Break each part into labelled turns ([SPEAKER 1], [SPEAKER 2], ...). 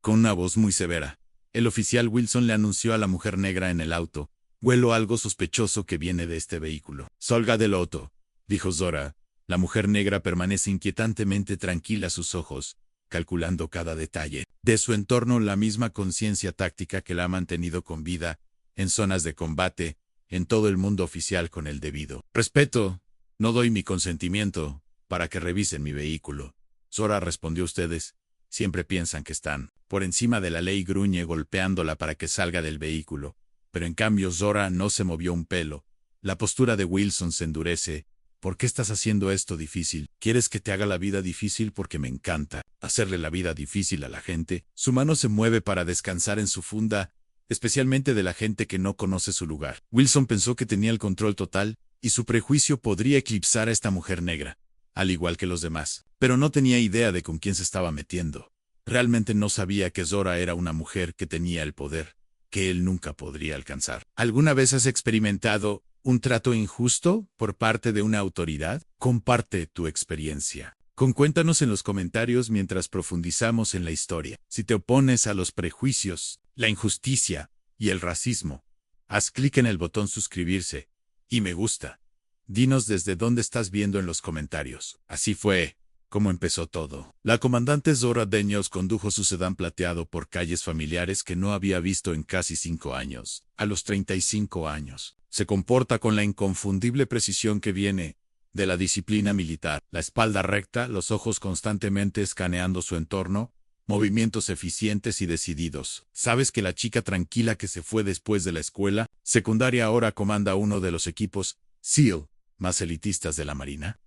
[SPEAKER 1] Con una voz muy severa, el oficial Wilson le anunció a la mujer negra en el auto: «Huelo algo sospechoso que viene de este vehículo». «Salga del auto», dijo Zora. La mujer negra permanece inquietantemente tranquila, sus ojos calculando cada detalle de su entorno, la misma conciencia táctica que la ha mantenido con vida en zonas de combate en todo el mundo oficial con el debido respeto. «No doy mi consentimiento para que revisen mi vehículo». Zora respondió: «Ustedes siempre piensan que están por encima de la ley», gruñe golpeándola para que salga del vehículo. Pero en cambio Zora no se movió un pelo. La postura de Wilson se endurece. «¿Por qué estás haciendo esto difícil? ¿Quieres que te haga la vida difícil? Porque me encanta hacerle la vida difícil a la gente». Su mano se mueve para descansar en su funda, especialmente de la gente que no conoce su lugar. Wilson pensó que tenía el control total y su prejuicio podría eclipsar a esta mujer negra, al igual que los demás. Pero no tenía idea de con quién se estaba metiendo. Realmente no sabía que Zora era una mujer que tenía el poder que él nunca podría alcanzar. ¿Alguna vez has experimentado un trato injusto por parte de una autoridad? Comparte tu experiencia. Cuéntanos en los comentarios mientras profundizamos en la historia. Si te opones a los prejuicios, la injusticia y el racismo, haz clic en el botón suscribirse y me gusta. Dinos desde dónde estás viendo en los comentarios. Así fue como empezó todo. La comandante Zora Daniels condujo su sedán plateado por calles familiares que no había visto en casi 5 años. A los 35 años, se comporta con la inconfundible precisión que viene de la disciplina militar. La espalda recta, los ojos constantemente escaneando su entorno, movimientos eficientes y decididos. ¿Sabes que la chica tranquila que se fue después de la escuela secundaria ahora comanda uno de los equipos SEAL más elitistas de la Marina?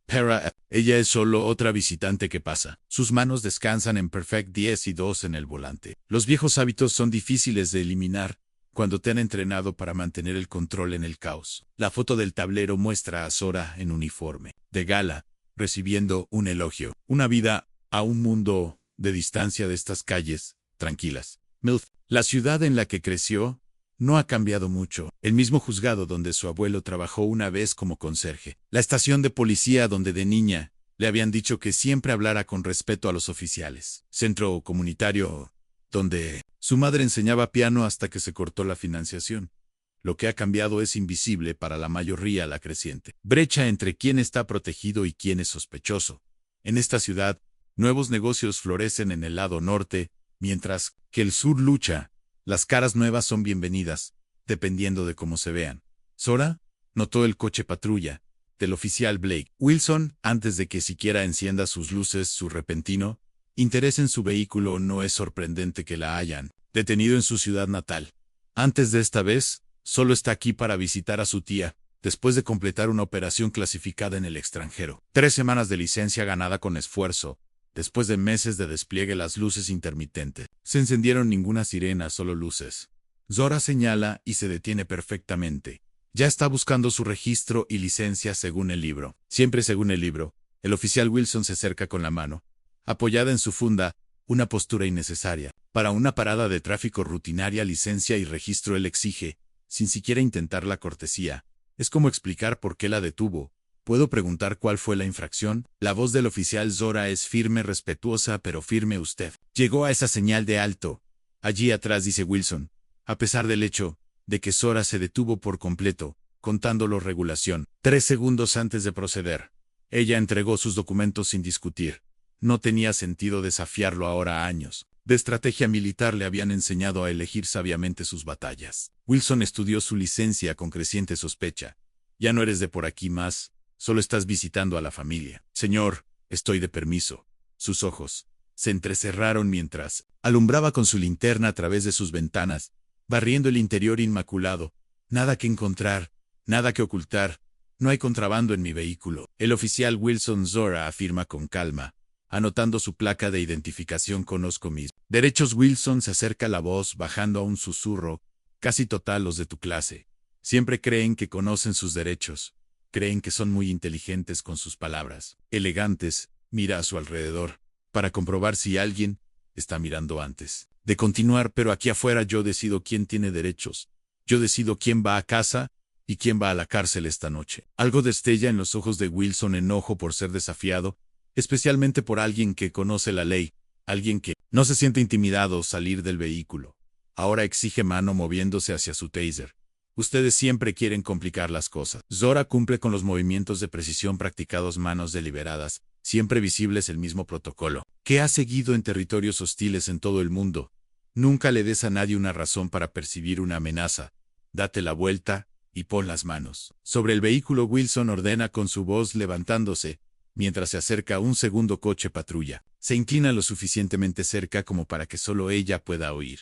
[SPEAKER 1] Ella es solo otra visitante que pasa. Sus manos descansan en Perfect 10 y 2 en el volante. Los viejos hábitos son difíciles de eliminar cuando te han entrenado para mantener el control en el caos. La foto del tablero muestra a Zora en uniforme de gala, recibiendo un elogio. Una vida a un mundo de distancia de estas calles tranquilas. MILF. La ciudad en la que creció no ha cambiado mucho. El mismo juzgado donde su abuelo trabajó una vez como conserje. La estación de policía donde de niña le habían dicho que siempre hablara con respeto a los oficiales. Centro comunitario donde su madre enseñaba piano hasta que se cortó la financiación. Lo que ha cambiado es invisible para la mayoría, la creciente brecha entre quién está protegido y quién es sospechoso. En esta ciudad, nuevos negocios florecen en el lado norte, mientras que el sur lucha. Las caras nuevas son bienvenidas, dependiendo de cómo se vean. Zora notó el coche patrulla del oficial Blake Wilson antes de que siquiera encienda sus luces. Su repentino interés en su vehículo no es sorprendente que la hayan detenido en su ciudad natal. Antes de esta vez, solo está aquí para visitar a su tía, después de completar una operación clasificada en el extranjero. 3 semanas de licencia ganada con esfuerzo. Después de meses de despliegue, las luces intermitentes se encendieron. Ninguna sirena, solo luces. Zora señala y se detiene perfectamente. Ya está buscando su registro y licencia según el libro. Siempre según el libro. El oficial Wilson se acerca con la mano apoyada en su funda, una postura innecesaria. Para una parada de tráfico rutinaria, licencia y registro él exige, sin siquiera intentar la cortesía. Es como explicar por qué la detuvo. ¿Puedo preguntar cuál fue la infracción? La voz del oficial Zora es firme, respetuosa, pero firme. Usted llegó a esa señal de alto. Allí atrás, dice Wilson. A pesar del hecho de que Zora se detuvo por completo, contándolo regulación. 3 segundos antes de proceder, ella entregó sus documentos sin discutir. No tenía sentido desafiarlo ahora. Años de estrategia militar le habían enseñado a elegir sabiamente sus batallas. Wilson estudió su licencia con creciente sospecha. Ya no eres de por aquí más. Solo estás visitando a la familia. Señor, estoy de permiso. Sus ojos se entrecerraron mientras alumbraba con su linterna a través de sus ventanas, barriendo el interior inmaculado. Nada que encontrar, nada que ocultar. No hay contrabando en mi vehículo. El oficial Wilson. Zora afirma con calma, anotando su placa de identificación. Conozco mis derechos. Wilson se acerca la voz, bajando a un susurro casi total. Los de tu clase siempre creen que conocen sus derechos. Creen que son muy inteligentes con sus palabras elegantes. Mira a su alrededor para comprobar si alguien está mirando antes de continuar. Pero aquí afuera yo decido quién tiene derechos. Yo decido quién va a casa y quién va a la cárcel esta noche. Algo destella en los ojos de Wilson, enojo por ser desafiado, especialmente por alguien que conoce la ley, alguien que No se siente intimidado salir del vehículo. Ahora exige mano moviéndose hacia su taser. Ustedes siempre quieren complicar las cosas. Zora cumple con los movimientos de precisión practicados, manos deliberadas, siempre visibles, el mismo protocolo que ha seguido en territorios hostiles en todo el mundo. Nunca le des a nadie una razón para percibir una amenaza. Date la vuelta y pon las manos sobre el vehículo. Wilson ordena con su voz levantándose, mientras se acerca a un segundo coche patrulla. Se inclina lo suficientemente cerca como para que solo ella pueda oír.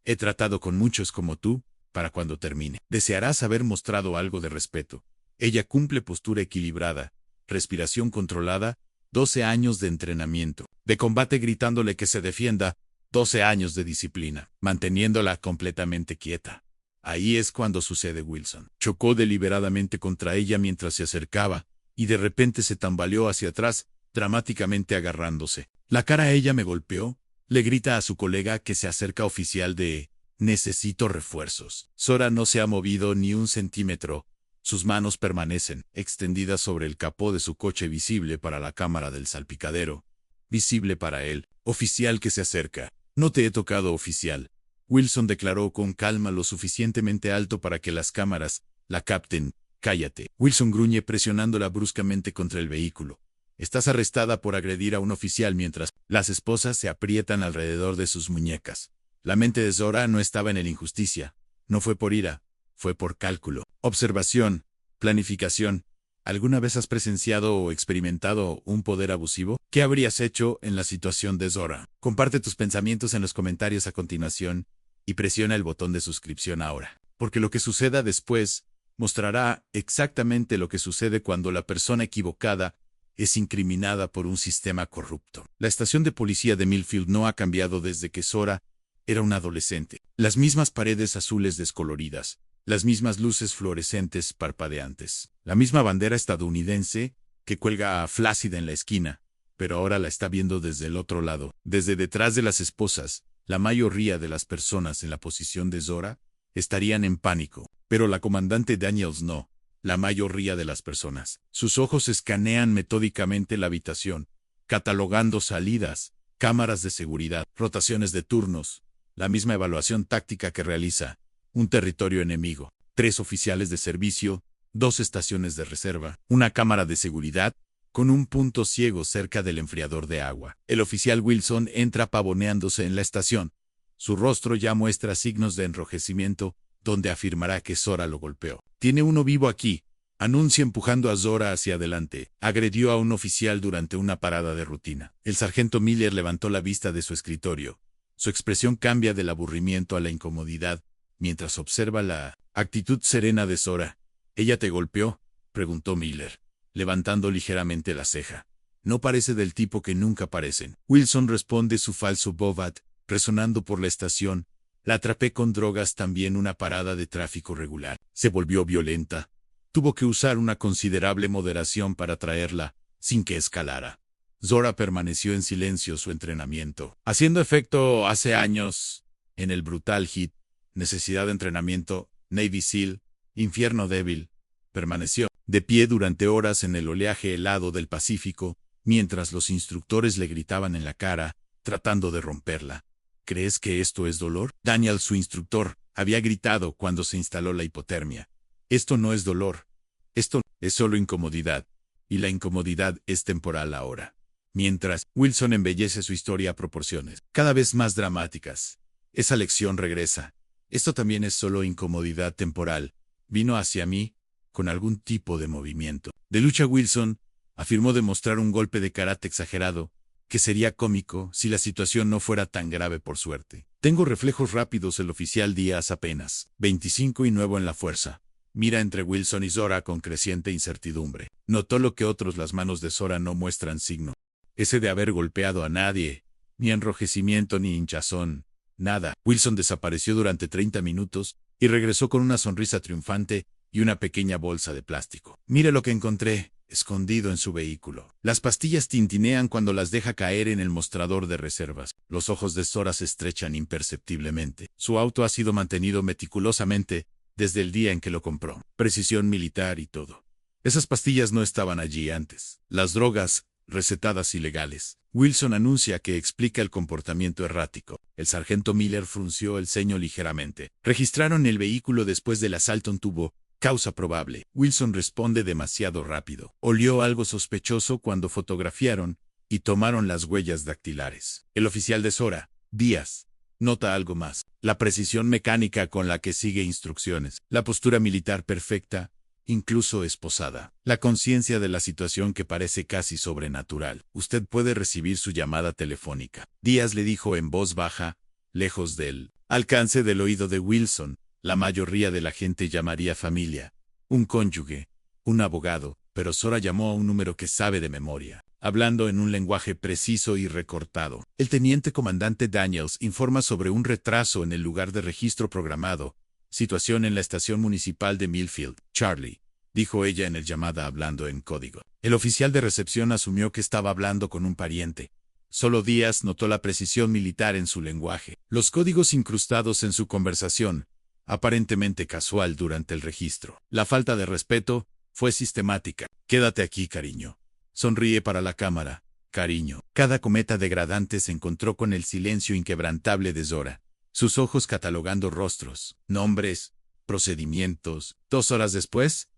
[SPEAKER 1] He tratado con muchos como tú. Para cuando termine, desearás haber mostrado algo de respeto. Ella cumple postura equilibrada, respiración controlada, 12 años de entrenamiento, de combate, gritándole que se defienda, 12 años de disciplina, manteniéndola completamente quieta. Ahí es cuando sucede. Wilson chocó deliberadamente contra ella mientras se acercaba, y de repente se tambaleó hacia atrás, dramáticamente agarrándose. La cara a ella. Me golpeó, le grita a su colega que se acerca. Oficial de... Necesito refuerzos. Zora no se ha movido ni un centímetro. Sus manos permanecen extendidas sobre el capó de su coche, visible para la cámara del salpicadero. Visible para él. Oficial que se acerca. No te he tocado, oficial. Wilson declaró con calma, lo suficientemente alto para que las cámaras la capten. Cállate. Wilson gruñe, presionándola bruscamente contra el vehículo. Estás arrestada por agredir a un oficial, mientras las esposas se aprietan alrededor de sus muñecas. La mente de Zora no estaba en el injusticia. No fue por ira, fue por cálculo. Observación, planificación. ¿Alguna vez has presenciado o experimentado un poder abusivo? ¿Qué habrías hecho en la situación de Zora? Comparte tus pensamientos en los comentarios a continuación y presiona el botón de suscripción ahora, porque lo que suceda después mostrará exactamente lo que sucede cuando la persona equivocada es incriminada por un sistema corrupto. La estación de policía de Millfield no ha cambiado desde que Zora era un adolescente. Las mismas paredes azules descoloridas, las mismas luces fluorescentes parpadeantes, la misma bandera estadounidense que cuelga flácida en la esquina, pero ahora la está viendo desde el otro lado, desde detrás de las esposas. La mayoría de las personas en la posición de Zora estarían en pánico, pero la comandante Daniels no. La mayoría de las personas. Sus ojos escanean metódicamente la habitación, catalogando salidas, cámaras de seguridad, rotaciones de turnos, la misma evaluación táctica que realiza un territorio enemigo. 3 oficiales de servicio, 2 estaciones de reserva, una cámara de seguridad, con un punto ciego cerca del enfriador de agua. El oficial Wilson entra pavoneándose en la estación. Su rostro ya muestra signos de enrojecimiento, donde afirmará que Zora lo golpeó. Tiene uno vivo aquí, anuncia empujando a Zora hacia adelante. Agredió a un oficial durante una parada de rutina. El sargento Miller levantó la vista de su escritorio. Su expresión cambia del aburrimiento a la incomodidad, mientras observa la actitud serena de Zora. ¿Ella te golpeó?, preguntó Miller, levantando ligeramente la ceja. No parece del tipo que nunca parecen. Wilson responde su falso bobat, resonando por la estación. La atrapé con drogas, también una parada de tráfico regular. Se volvió violenta. Tuvo que usar una considerable moderación para traerla, sin que escalara. Zora permaneció en silencio. Su entrenamiento, haciendo efecto hace años, en el brutal hit, necesidad de entrenamiento, Navy SEAL, infierno débil, permaneció de pie durante horas en el oleaje helado del Pacífico, mientras los instructores le gritaban en la cara, tratando de romperla. ¿Crees que esto es dolor? Daniel, su instructor, había gritado cuando se instaló la hipotermia. Esto no es dolor. Esto es solo incomodidad. Y la incomodidad es temporal ahora. Mientras, Wilson embellece su historia a proporciones cada vez más dramáticas. Esa lección regresa. Esto también es solo incomodidad temporal. Vino hacia mí, con algún tipo de movimiento de lucha. Wilson afirmó demostrar un golpe de karate exagerado, que sería cómico si la situación no fuera tan grave. Por suerte, tengo reflejos rápidos. El oficial Díaz, apenas 25 y nuevo en la fuerza, mira entre Wilson y Zora con creciente incertidumbre. Notó lo que otros. Las manos de Zora no muestran signo ese de haber golpeado a nadie, ni enrojecimiento ni hinchazón, nada. Wilson desapareció durante 30 minutos y regresó con una sonrisa triunfante y una pequeña bolsa de plástico. Mire lo que encontré, escondido en su vehículo. Las pastillas tintinean cuando las deja caer en el mostrador de reservas. Los ojos de Zora se estrechan imperceptiblemente. Su auto ha sido mantenido meticulosamente desde el día en que lo compró. Precisión militar y todo. Esas pastillas no estaban allí antes. Las drogas, recetadas ilegales, Wilson anuncia que explica el comportamiento errático. El sargento Miller frunció el ceño ligeramente. Registraron el vehículo después del asalto en tubo. Causa probable. Wilson responde demasiado rápido. Olió algo sospechoso cuando fotografiaron y tomaron las huellas dactilares. El oficial de Zora, Díaz, nota algo más. La precisión mecánica con la que sigue instrucciones. La postura militar perfecta, incluso esposada. La conciencia de la situación que parece casi sobrenatural. Usted puede recibir su llamada telefónica. Díaz le dijo en voz baja, lejos del alcance del oído de Wilson. La mayoría de la gente llamaría familia, un cónyuge, un abogado, pero Zora llamó a un número que sabe de memoria, hablando en un lenguaje preciso y recortado. El teniente comandante Daniels informa sobre un retraso en el lugar de registro programado. Situación en la estación municipal de Millfield. Charlie, dijo ella en el llamada hablando en código. El oficial de recepción asumió que estaba hablando con un pariente. Solo Díaz notó la precisión militar en su lenguaje. Los códigos incrustados en su conversación, aparentemente casual durante el registro. La falta de respeto fue sistemática. Quédate aquí, cariño. Sonríe para la cámara, cariño. Cada cometa degradante se encontró con el silencio inquebrantable de Zora. Sus ojos catalogando rostros, nombres, procedimientos. 2 horas después,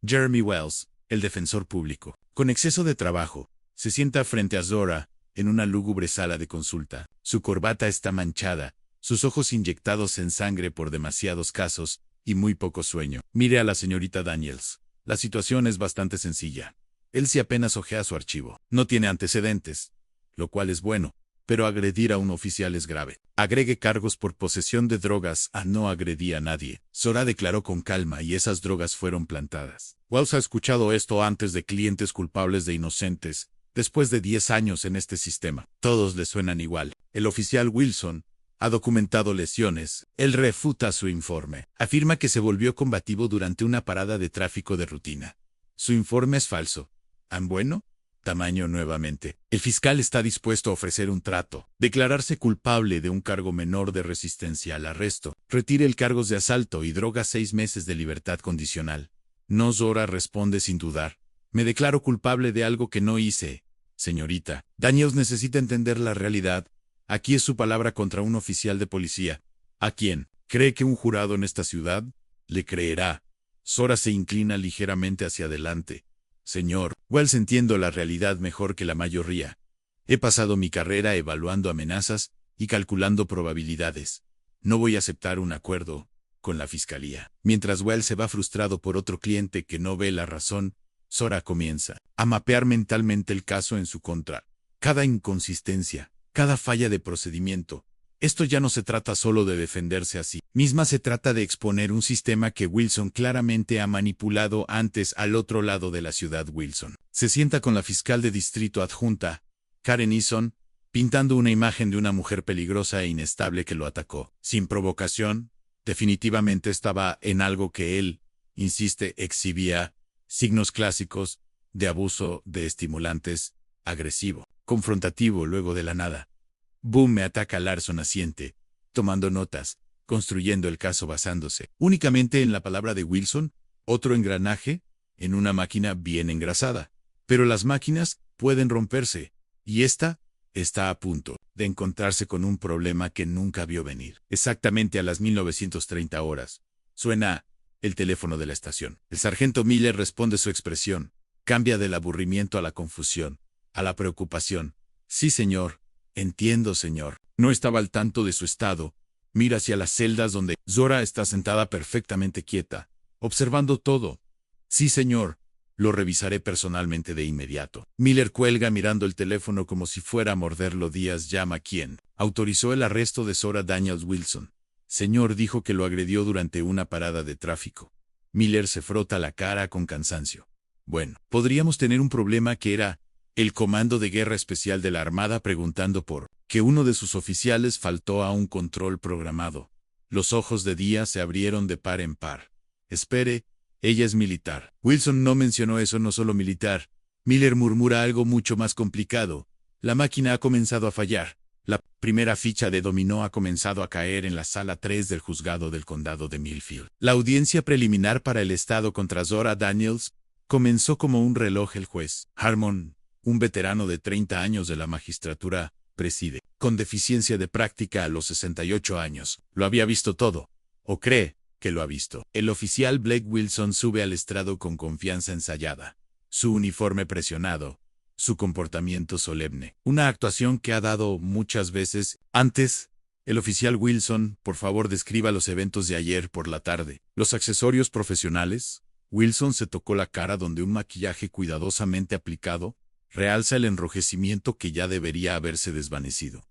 [SPEAKER 1] Jeremy Wells, el defensor público, con exceso de trabajo, se sienta frente a Zora en una lúgubre sala de consulta. Su corbata está manchada, sus ojos inyectados en sangre por demasiados casos y muy poco sueño. Mire a la señorita Daniels. La situación es bastante sencilla. Él sí apenas ojea su archivo. No tiene antecedentes, lo cual es bueno, pero agredir a un oficial es grave. Agregue cargos por posesión de drogas a no agredí a nadie. Zora declaró con calma y esas drogas fueron plantadas. Wells ha escuchado esto antes de clientes culpables de inocentes, después de 10 años en este sistema. Todos le suenan igual. El oficial Wilson ha documentado lesiones. Él refuta su informe. Afirma que se volvió combativo durante una parada de tráfico de rutina. Su informe es falso. ¿Tan bueno? Tamaño nuevamente. El fiscal está dispuesto a ofrecer un trato. Declararse culpable de un cargo menor de resistencia al arresto. Retire el cargos de asalto y droga 6 meses de libertad condicional. No, Zora responde sin dudar. Me declaro culpable de algo que no hice. Señorita, Daniels necesita entender la realidad. Aquí es su palabra contra un oficial de policía. ¿A quién? ¿Cree que un jurado en esta ciudad le creerá? Zora se inclina ligeramente hacia adelante. Señor, Wells, entiendo la realidad mejor que la mayoría. He pasado mi carrera evaluando amenazas y calculando probabilidades. No voy a aceptar un acuerdo con la fiscalía. Mientras Wells se va frustrado por otro cliente que no ve la razón, Zora comienza a mapear mentalmente el caso en su contra. Cada inconsistencia, cada falla de procedimiento. Esto ya no se trata solo de defenderse a sí misma, se trata de exponer un sistema que Wilson claramente ha manipulado antes al otro lado de la ciudad. Wilson se sienta con la fiscal de distrito adjunta, Karen Eason, pintando una imagen de una mujer peligrosa e inestable que lo atacó. Sin provocación, definitivamente estaba en algo que él, insiste, exhibía signos clásicos de abuso de estimulantes, agresivo, confrontativo luego de la nada. Boom, me ataca. Larson asiente, tomando notas, construyendo el caso basándose únicamente en la palabra de Wilson, otro engranaje, en una máquina bien engrasada. Pero las máquinas pueden romperse, y esta está a punto de encontrarse con un problema que nunca vio venir. Exactamente a las 1930 horas, suena el teléfono de la estación. El sargento Miller responde. Su expresión cambia del aburrimiento a la confusión, a la preocupación. Sí, señor. Entiendo, señor. No estaba al tanto de su estado. Mira hacia las celdas donde Zora está sentada perfectamente quieta, observando todo. Sí, señor. Lo revisaré personalmente de inmediato. Miller cuelga mirando el teléfono como si fuera a morderlo. Díaz llama. ¿Quién autorizó el arresto de Zora Daniels? Wilson. Señor, dijo que lo agredió durante una parada de tráfico. Miller se frota la cara con cansancio. Bueno, podríamos tener un problema que era el Comando de Guerra Especial de la Armada preguntando por que uno de sus oficiales faltó a un control programado. Los ojos de Díaz se abrieron de par en par. Espere, ella es militar. Wilson no mencionó eso, no solo militar. Miller murmura algo mucho más complicado. La máquina ha comenzado a fallar. La primera ficha de dominó ha comenzado a caer en la sala 3 del juzgado del condado de Millfield. La audiencia preliminar para el estado contra Zora Daniels comenzó como un reloj. El juez Harmon un veterano de 30 años de la magistratura, preside, con deficiencia de práctica a los 68 años. Lo había visto todo, o cree que lo ha visto. El oficial Blake Wilson sube al estrado con confianza ensayada, su uniforme presionado, su comportamiento solemne. Una actuación que ha dado muchas veces antes. El oficial Wilson, por favor, describa los eventos de ayer por la tarde. Los accesorios profesionales. Wilson se tocó la cara donde un maquillaje cuidadosamente aplicado realza el enrojecimiento que ya debería haberse desvanecido.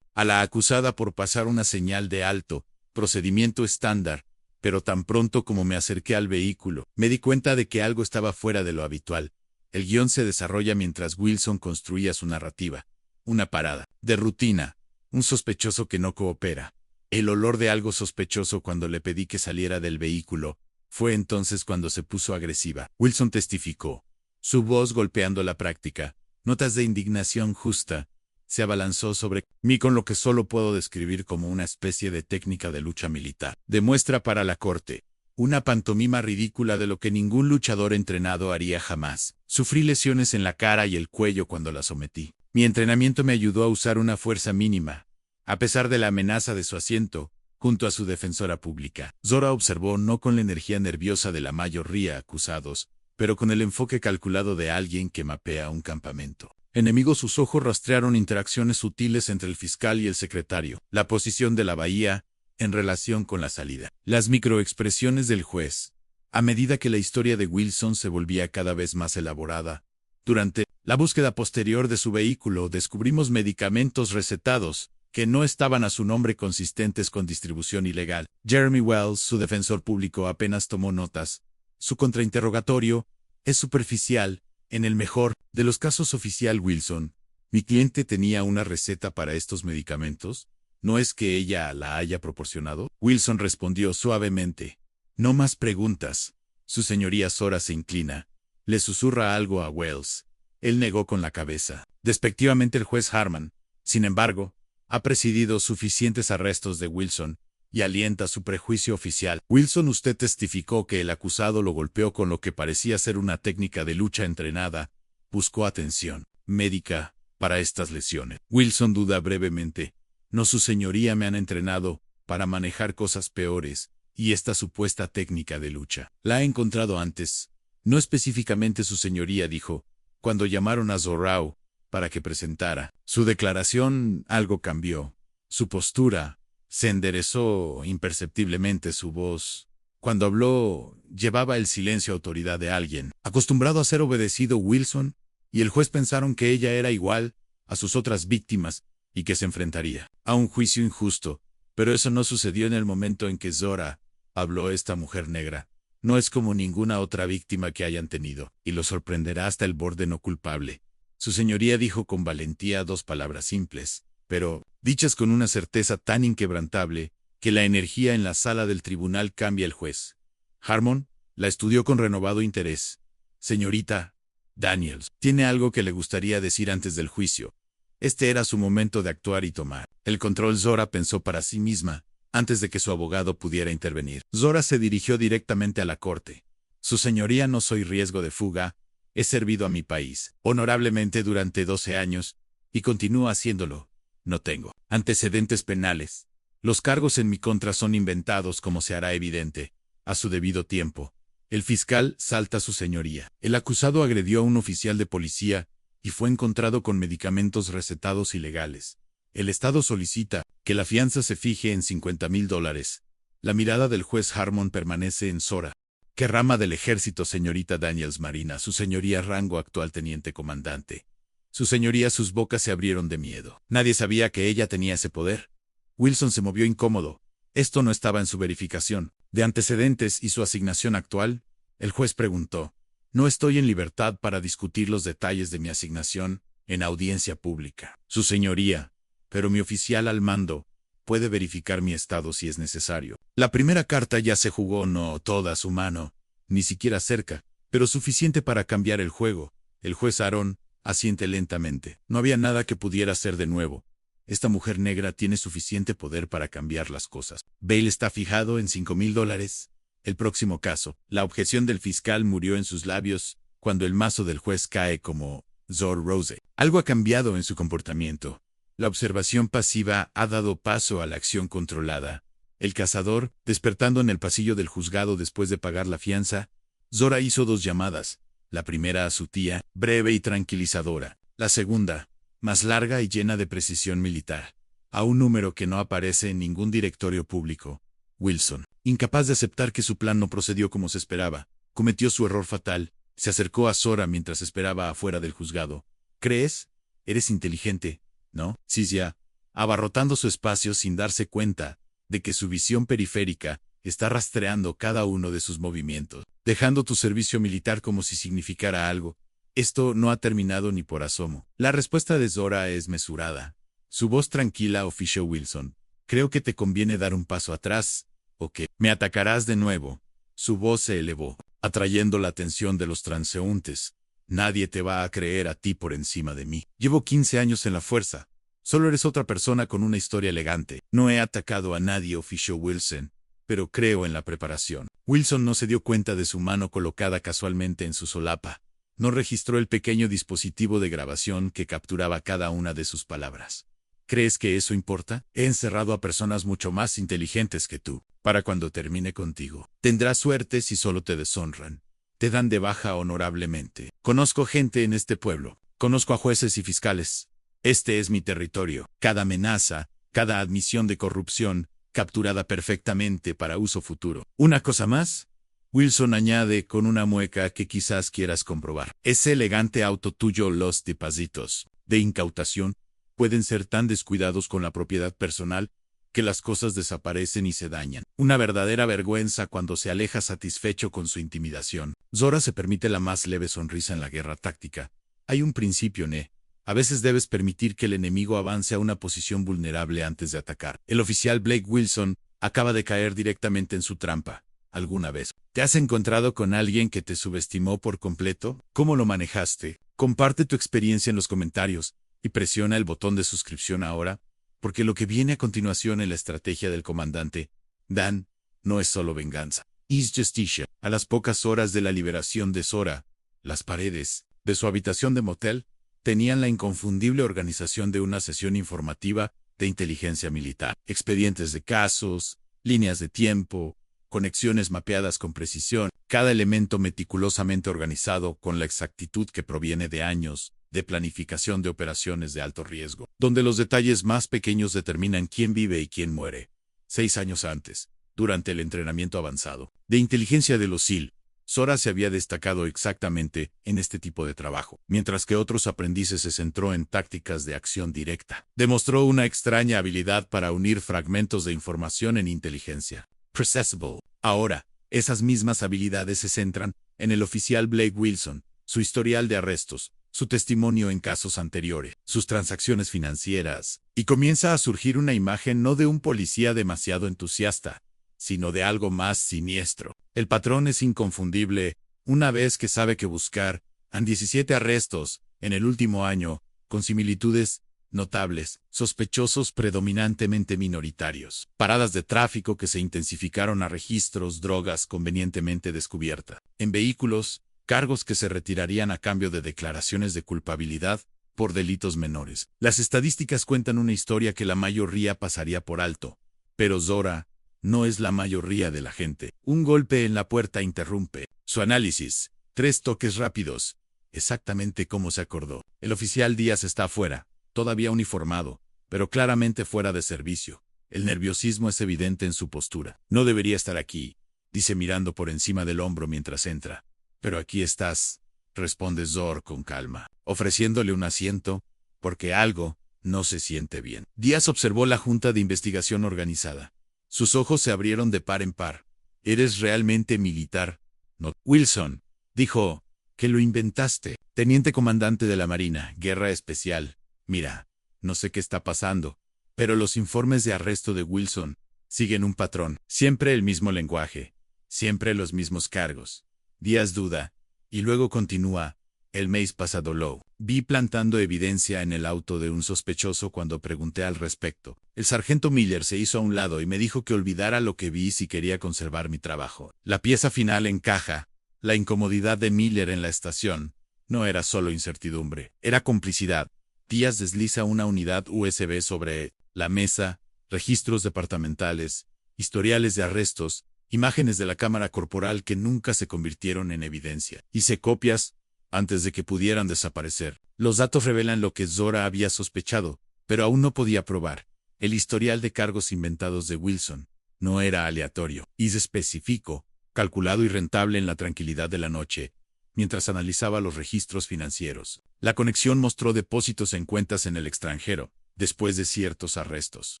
[SPEAKER 1] A la acusada por pasar una señal de alto, procedimiento estándar, pero tan pronto como me acerqué al vehículo, me di cuenta de que algo estaba fuera de lo habitual. El guión se desarrolla mientras Wilson construía su narrativa. Una parada de rutina, un sospechoso que no coopera. El olor de algo sospechoso cuando le pedí que saliera del vehículo. Fue entonces cuando se puso agresiva. Wilson testificó, su voz golpeando la práctica. Notas de indignación justa. Se abalanzó sobre mí con lo que solo puedo describir como una especie de técnica de lucha militar. Demuestra para la corte una pantomima ridícula de lo que ningún luchador entrenado haría jamás. Sufrí lesiones en la cara y el cuello cuando la sometí. Mi entrenamiento me ayudó a usar una fuerza mínima, a pesar de la amenaza de su asiento, junto a su defensora pública. Zora observó no con la energía nerviosa de la mayoría acusados, pero con el enfoque calculado de alguien que mapea un campamento. Enemigos, sus ojos rastrearon interacciones sutiles entre el fiscal y el secretario, la posición de la bahía en relación con la salida, las microexpresiones del juez. A medida que la historia de Wilson se volvía cada vez más elaborada, durante la búsqueda posterior de su vehículo descubrimos medicamentos recetados que no estaban a su nombre consistentes con distribución ilegal. Jeremy Wells, su defensor público, apenas tomó notas. Su contrainterrogatorio es superficial. En el mejor de los casos, oficial Wilson, ¿mi cliente tenía una receta para estos medicamentos? ¿No es que ella la haya proporcionado? Wilson respondió suavemente. No más preguntas. Su señoría Zora se inclina. Le susurra algo a Wells. Él negó con la cabeza. Despectivamente el juez Harman, sin embargo, ha presidido suficientes arrestos de Wilson y alienta su prejuicio oficial. Wilson, usted testificó que el acusado lo golpeó con lo que parecía ser una técnica de lucha entrenada. Buscó atención médica para estas lesiones. Wilson duda brevemente. No, su señoría, me han entrenado para manejar cosas peores, y esta supuesta técnica de lucha la he encontrado antes. No específicamente, su señoría, dijo, cuando llamaron a Zorao para que presentara. Su declaración algo cambió. Su postura se enderezó imperceptiblemente. Su voz, cuando habló, llevaba el silencio autoridad de alguien acostumbrado a ser obedecido. Wilson y el juez pensaron que ella era igual a sus otras víctimas y que se enfrentaría a un juicio injusto, pero eso no sucedió en el momento en que Zora habló. Esta mujer negra no es como ninguna otra víctima que hayan tenido, y lo sorprenderá hasta el borde no culpable. Su señoría dijo con valentía dos palabras simples, pero dichas con una certeza tan inquebrantable que la energía en la sala del tribunal cambia. El juez Harmon la estudió con renovado interés. Señorita Daniels, ¿tiene algo que le gustaría decir antes del juicio? Este era su momento de actuar y tomar el control. Zora pensó para sí misma, antes de que su abogado pudiera intervenir. Zora se dirigió directamente a la corte. Su señoría, no soy riesgo de fuga. He servido a mi país honorablemente durante 12 años, y continúo haciéndolo. No tengo antecedentes penales. Los cargos en mi contra son inventados, como se hará evidente a su debido tiempo. El fiscal salta. Su señoría, el acusado agredió a un oficial de policía y fue encontrado con medicamentos recetados ilegales. El Estado solicita que la fianza se fije en $50,000. La mirada del juez Harmon permanece en Zora. ¿Qué rama del ejército, señorita Daniels? Marina. Su señoría, rango actual teniente comandante. Su señoría, sus bocas se abrieron de miedo. Nadie sabía que ella tenía ese poder. Wilson se movió incómodo. Esto no estaba en su verificación de antecedentes y su asignación actual. El juez preguntó. No estoy en libertad para discutir los detalles de mi asignación en audiencia pública. Su señoría, pero mi oficial al mando puede verificar mi estado si es necesario. La primera carta ya se jugó, no toda a su mano, ni siquiera cerca, pero suficiente para cambiar el juego. El juez Aaron asiente lentamente. No había nada que pudiera hacer de nuevo. Esta mujer negra tiene suficiente poder para cambiar las cosas. Bail está fijado en $5,000. El próximo caso. La objeción del fiscal murió en sus labios cuando el mazo del juez cae como Zor Rose. Algo ha cambiado en su comportamiento. La observación pasiva ha dado paso a la acción controlada. El cazador, despertando en el pasillo del juzgado después de pagar la fianza, Zora hizo 2 llamadas. La primera a su tía, breve y tranquilizadora. La segunda, más larga y llena de precisión militar. A un número que no aparece en ningún directorio público. Wilson, incapaz de aceptar que su plan no procedió como se esperaba, cometió su error fatal. Se acercó a Zora mientras esperaba afuera del juzgado. ¿Crees? Eres inteligente, ¿no? Cisia, abarrotando su espacio sin darse cuenta de que su visión periférica está rastreando cada uno de sus movimientos, dejando tu servicio militar como si significara algo. Esto no ha terminado ni por asomo. La respuesta de Zora es mesurada. Su voz tranquila ofició Wilson. Creo que te conviene dar un paso atrás, o que me atacarás de nuevo. Su voz se elevó, atrayendo la atención de los transeúntes. Nadie te va a creer a ti por encima de mí. Llevo 15 años en la fuerza. Solo eres otra persona con una historia elegante. No he atacado a nadie, ofició Wilson, pero creo en la preparación. Wilson no se dio cuenta de su mano colocada casualmente en su solapa. No registró el pequeño dispositivo de grabación que capturaba cada una de sus palabras. ¿Crees que eso importa? He encerrado a personas mucho más inteligentes que tú. Para cuando termine contigo, tendrás suerte si solo te deshonran. Te dan de baja honorablemente. Conozco gente en este pueblo. Conozco a jueces y fiscales. Este es mi territorio. Cada amenaza, cada admisión de corrupción, capturada perfectamente para uso futuro. ¿Una cosa más? Wilson añade con una mueca que quizás quieras comprobar. Ese elegante auto tuyo, los depósitos de incautación, pueden ser tan descuidados con la propiedad personal que las cosas desaparecen y se dañan. Una verdadera vergüenza cuando se aleja satisfecho con su intimidación. Zora se permite la más leve sonrisa en la guerra táctica. Hay un principio, Ne. A veces debes permitir que el enemigo avance a una posición vulnerable antes de atacar. El oficial Blake Wilson acaba de caer directamente en su trampa. ¿Alguna vez te has encontrado con alguien que te subestimó por completo? ¿Cómo lo manejaste? Comparte tu experiencia en los comentarios y presiona el botón de suscripción ahora, porque lo que viene a continuación en la estrategia del comandante Dan no es solo venganza. Es justicia. A las pocas horas de la liberación de Zora, las paredes de su habitación de motel tenían la inconfundible organización de una sesión informativa de inteligencia militar. Expedientes de casos, líneas de tiempo, conexiones mapeadas con precisión, cada elemento meticulosamente organizado con la exactitud que proviene de años de planificación de operaciones de alto riesgo, donde los detalles más pequeños determinan quién vive y quién muere. 6 años antes, durante el entrenamiento avanzado de inteligencia de los SEAL, Zora se había destacado exactamente en este tipo de trabajo, mientras que otros aprendices se centró en tácticas de acción directa. Demostró una extraña habilidad para unir fragmentos de información en inteligencia. Processable. Ahora, esas mismas habilidades se centran en el oficial Blake Wilson, su historial de arrestos, su testimonio en casos anteriores, sus transacciones financieras, y comienza a surgir una imagen no de un policía demasiado entusiasta, sino de algo más siniestro. El patrón es inconfundible, una vez que sabe que buscar, han 17 arrestos, en el último año, con similitudes notables, sospechosos predominantemente minoritarios, paradas de tráfico que se intensificaron a registros, drogas convenientemente descubierta, en vehículos, cargos que se retirarían a cambio de declaraciones de culpabilidad por delitos menores. Las estadísticas cuentan una historia que la mayoría pasaría por alto, pero Zora no es la mayoría de la gente. Un golpe en la puerta interrumpe su análisis. 3 toques rápidos. Exactamente como se acordó. El oficial Díaz está afuera, todavía uniformado, pero claramente fuera de servicio. El nerviosismo es evidente en su postura. No debería estar aquí, dice mirando por encima del hombro mientras entra. Pero aquí estás, responde Zor con calma, ofreciéndole un asiento, porque algo no se siente bien. Díaz observó la junta de investigación organizada. Sus ojos se abrieron de par en par. ¿Eres realmente militar? No. Wilson, dijo, que lo inventaste. Teniente comandante de la Marina, Guerra Especial. Mira, no sé qué está pasando, pero los informes de arresto de Wilson siguen un patrón. Siempre el mismo lenguaje, siempre los mismos cargos. Díaz duda, y luego continúa. El mes pasado lo vi plantando evidencia en el auto de un sospechoso cuando pregunté al respecto. El sargento Miller se hizo a un lado y me dijo que olvidara lo que vi si quería conservar mi trabajo. La pieza final encaja, la incomodidad de Miller en la estación, No era solo incertidumbre, era complicidad. Díaz desliza una unidad USB sobre la mesa, registros departamentales, historiales de arrestos, imágenes de la cámara corporal que nunca se convirtieron en evidencia. Hice copias antes de que pudieran desaparecer. Los datos revelan lo que Zora había sospechado, pero aún no podía probar. El historial de cargos inventados de Wilson no era aleatorio, y específico, calculado y rentable en la tranquilidad de la noche, mientras analizaba los registros financieros. La conexión mostró depósitos en cuentas en el extranjero, después de ciertos arrestos.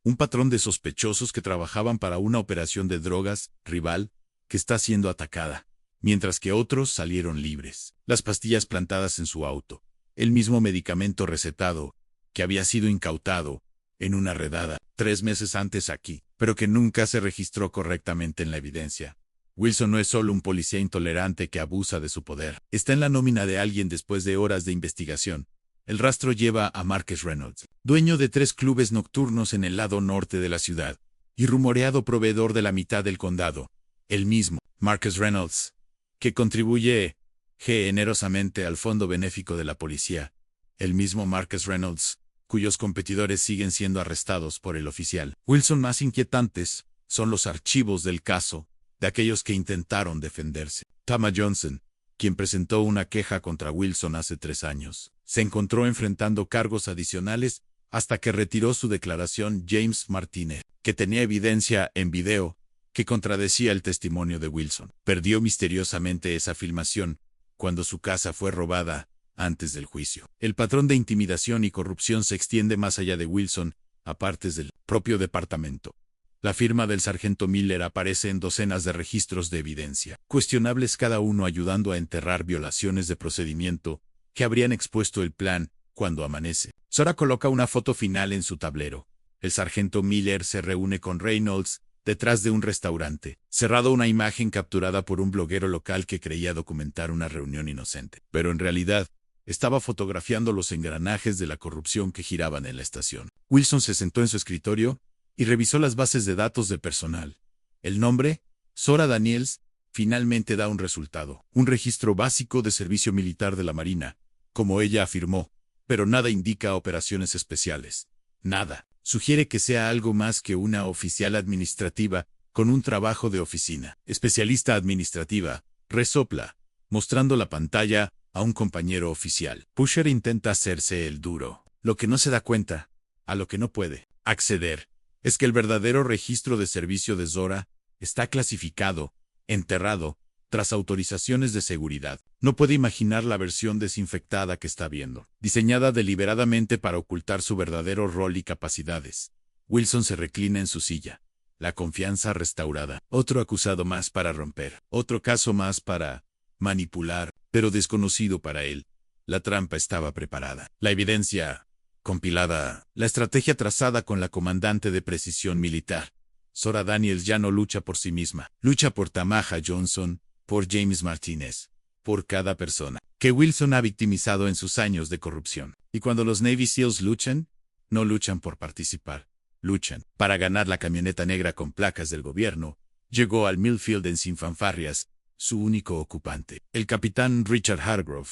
[SPEAKER 1] Un patrón de sospechosos que trabajaban para una operación de drogas rival que está siendo atacada, mientras que otros salieron libres. Las pastillas plantadas en su auto, el mismo medicamento recetado, que había sido incautado en una redada 3 meses antes aquí, pero que nunca se registró correctamente en la evidencia. Wilson no es solo un policía intolerante que abusa de su poder. Está en la nómina de alguien después de horas de investigación. El rastro lleva a Marcus Reynolds, dueño de 3 clubes nocturnos en el lado norte de la ciudad, y rumoreado proveedor de la mitad del condado. El mismo, Marcus Reynolds, que contribuye generosamente al fondo benéfico de la policía. El mismo Marcus Reynolds, cuyos competidores siguen siendo arrestados por el oficial. Wilson. Más inquietantes son los archivos del caso de aquellos que intentaron defenderse. Tama Johnson, quien presentó una queja contra Wilson hace 3 años, se encontró enfrentando cargos adicionales hasta que retiró su declaración. James Martinez, que tenía evidencia en video que contradecía el testimonio de Wilson, perdió misteriosamente esa filmación cuando su casa fue robada antes del juicio. El patrón de intimidación y corrupción se extiende más allá de Wilson, a partes del propio departamento. La firma del sargento Miller aparece en docenas de registros de evidencia, cuestionables cada uno, ayudando a enterrar violaciones de procedimiento que habrían expuesto el plan. Cuando amanece, Zora coloca una foto final en su tablero. El sargento Miller se reúne con Reynolds detrás de un restaurante, cerrado, una imagen capturada por un bloguero local que creía documentar una reunión inocente, pero en realidad estaba fotografiando los engranajes de la corrupción que giraban en la estación. Wilson se sentó en su escritorio y revisó las bases de datos de personal. El nombre, Zora Daniels, finalmente da un resultado, un registro básico de servicio militar de la Marina, como ella afirmó, pero nada indica operaciones especiales. Nada. Sugiere que sea algo más que una oficial administrativa con un trabajo de oficina. Especialista administrativa, resopla, mostrando la pantalla a un compañero oficial. Pusher intenta hacerse el duro. Lo que no se da cuenta, a lo que no puede acceder, es que el verdadero registro de servicio de Zora está clasificado, enterrado, tras autorizaciones de seguridad. No puede imaginar la versión desinfectada que está viendo, diseñada deliberadamente para ocultar su verdadero rol y capacidades. Wilson se reclina en su silla, la confianza restaurada. Otro acusado más para romper, otro caso más para manipular, pero desconocido para él. La trampa estaba preparada. La evidencia compilada, la estrategia trazada con la comandante de precisión militar. Zora Daniels ya no lucha por sí misma, lucha por Tamaja Johnson, por James Martinez, por cada persona que Wilson ha victimizado en sus años de corrupción. Y cuando los Navy SEALs luchan, no luchan por participar, luchan para ganar la camioneta negra con placas del gobierno. Llegó al Millfield sin fanfarrias, su único ocupante. El capitán Richard Hargrove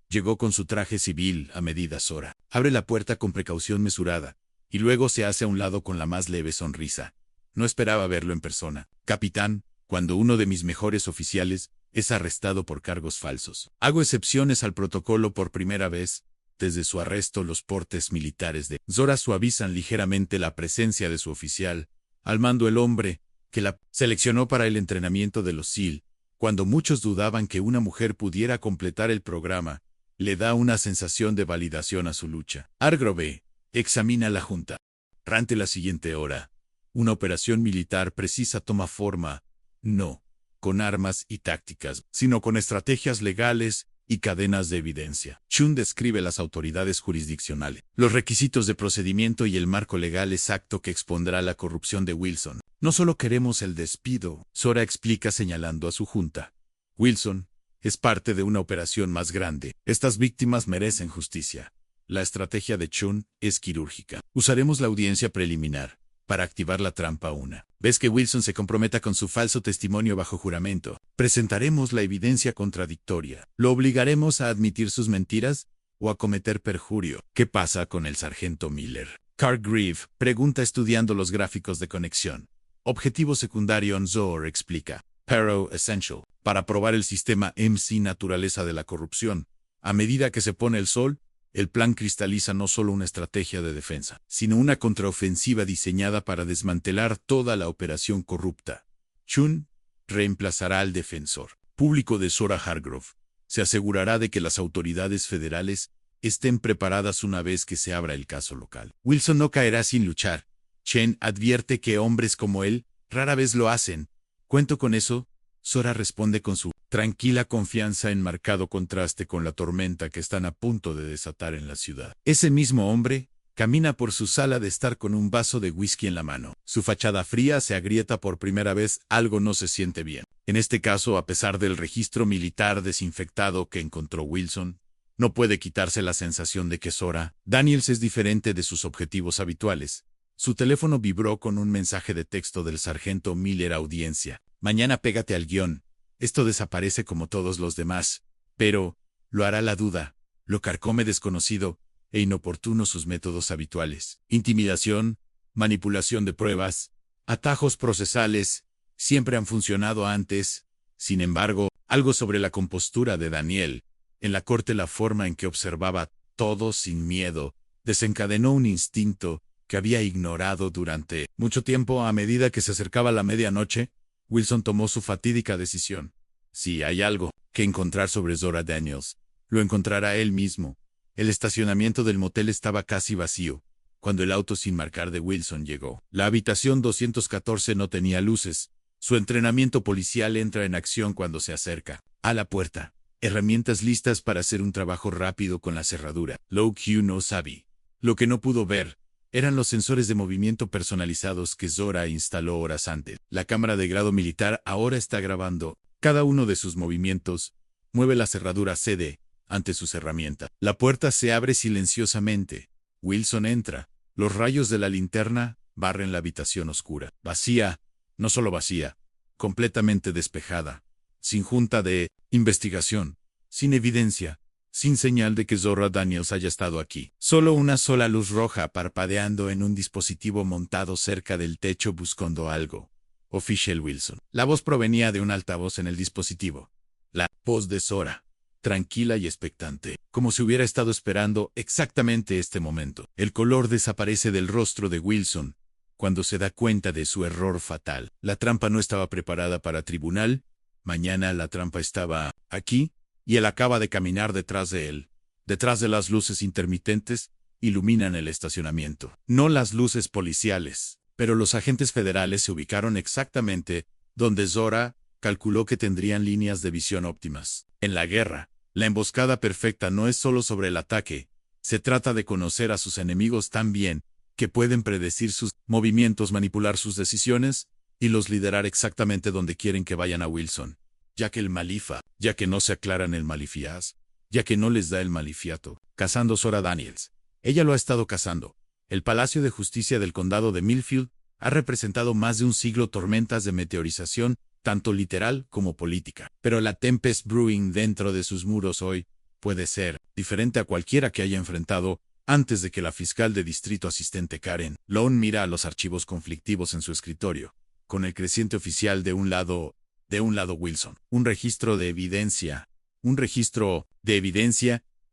[SPEAKER 1] llegó con su traje civil a medida. Zora abre la puerta con precaución mesurada, y luego se hace a un lado con la más leve sonrisa. No esperaba verlo en persona. Capitán, cuando uno de mis mejores oficiales es arrestado por cargos falsos. Hago excepciones al protocolo por primera vez. Desde su arresto, los portes militares de Zora suavizan ligeramente la presencia de su oficial, al mando, el hombre que la seleccionó para el entrenamiento de los SEAL. Cuando muchos dudaban que una mujer pudiera completar el programa, le da una sensación de validación a su lucha. Hargrove examina la junta. Durante la siguiente hora, una operación militar precisa toma forma, no con armas y tácticas, sino con estrategias legales y cadenas de evidencia. Chun describe las autoridades jurisdiccionales, los requisitos de procedimiento y el marco legal exacto que expondrá la corrupción de Wilson. No solo queremos el despido, Zora explica señalando a su junta. Wilson es parte de una operación más grande. Estas víctimas merecen justicia. La estrategia de Chun es quirúrgica. Usaremos la audiencia preliminar para activar la trampa 1 vez que Wilson se comprometa con su falso testimonio bajo juramento. Presentaremos la evidencia contradictoria. Lo obligaremos a admitir sus mentiras o a cometer perjurio. ¿Qué pasa con el sargento Miller? Cargreave pregunta estudiando los gráficos de conexión. Objetivo secundario Zohr explica. Pero Essential. Para probar el sistema MC naturaleza de la corrupción. A medida que se pone el sol, el plan cristaliza no solo una estrategia de defensa, sino una contraofensiva diseñada para desmantelar toda la operación corrupta. Chun reemplazará al defensor público de Zora Hargrove. Se asegurará de que las autoridades federales estén preparadas una vez que se abra el caso local. Wilson no caerá sin luchar. Chen advierte que hombres como él rara vez lo hacen. ¿Cuento con eso? Zora responde con su tranquila confianza en marcado contraste con la tormenta que están a punto de desatar en la ciudad. Ese mismo hombre camina por su sala de estar con un vaso de whisky en la mano. Su fachada fría se agrieta por primera vez, algo no se siente bien. En este caso, a pesar del registro militar desinfectado que encontró Wilson, no puede quitarse la sensación de que Zora Daniels es diferente de sus objetivos habituales. Su teléfono vibró con un mensaje de texto del sargento Miller a audiencia. Mañana pégate al guión. Esto desaparece como todos los demás, pero lo hará la duda, lo carcome desconocido e inoportuno sus métodos habituales. Intimidación, manipulación de pruebas, atajos procesales, siempre han funcionado antes. Sin embargo, algo sobre la compostura de Daniel, en la corte la forma en que observaba todo sin miedo, desencadenó un instinto que había ignorado durante mucho tiempo. A medida que se acercaba la medianoche, Wilson tomó su fatídica decisión. Si hay algo que encontrar sobre Zora Daniels, lo encontrará él mismo. El estacionamiento del motel estaba casi vacío cuando el auto sin marcar de Wilson llegó. La habitación 214 no tenía luces. Su entrenamiento policial entra en acción cuando se acerca a la puerta. Herramientas listas para hacer un trabajo rápido con la cerradura. Lo que no sabía. Lo que no pudo ver eran los sensores de movimiento personalizados que Zora instaló horas antes. La cámara de grado militar ahora está grabando cada uno de sus movimientos. Mueve la cerradura CD ante sus herramientas. La puerta se abre silenciosamente. Wilson entra. Los rayos de la linterna barren la habitación oscura. Vacía, no solo vacía, completamente despejada. Sin junta de investigación, sin evidencia, sin señal de que Zora Daniels haya estado aquí. Solo una sola luz roja parpadeando en un dispositivo montado cerca del techo buscando algo. Official Wilson. La voz provenía de un altavoz en el dispositivo. La voz de Zora, tranquila y expectante, como si hubiera estado esperando exactamente este momento. El color desaparece del rostro de Wilson cuando se da cuenta de su error fatal. La trampa no estaba preparada para tribunal. Mañana la trampa estaba aquí, y él acaba de caminar detrás de él. Detrás de las luces intermitentes, iluminan el estacionamiento. No las luces policiales, pero los agentes federales se ubicaron exactamente donde Zora calculó que tendrían líneas de visión óptimas. En la guerra, la emboscada perfecta no es solo sobre el ataque. Se trata de conocer a sus enemigos tan bien que pueden predecir sus movimientos, manipular sus decisiones y los liderar exactamente donde quieren que vayan a Wilson. Ya que no se aclaran el malifiaz, ya que no les da el malifiato. Cazando Zora Daniels. Ella lo ha estado cazando. El Palacio de Justicia del Condado de Millfield ha representado más de un siglo tormentas de meteorización, tanto literal como política. Pero la Tempest Brewing dentro de sus muros hoy puede ser diferente a cualquiera que haya enfrentado antes de que la fiscal de distrito asistente Karen Lone mira a los archivos conflictivos en su escritorio, con el creciente oficial de un lado Wilson. Un registro de evidencia,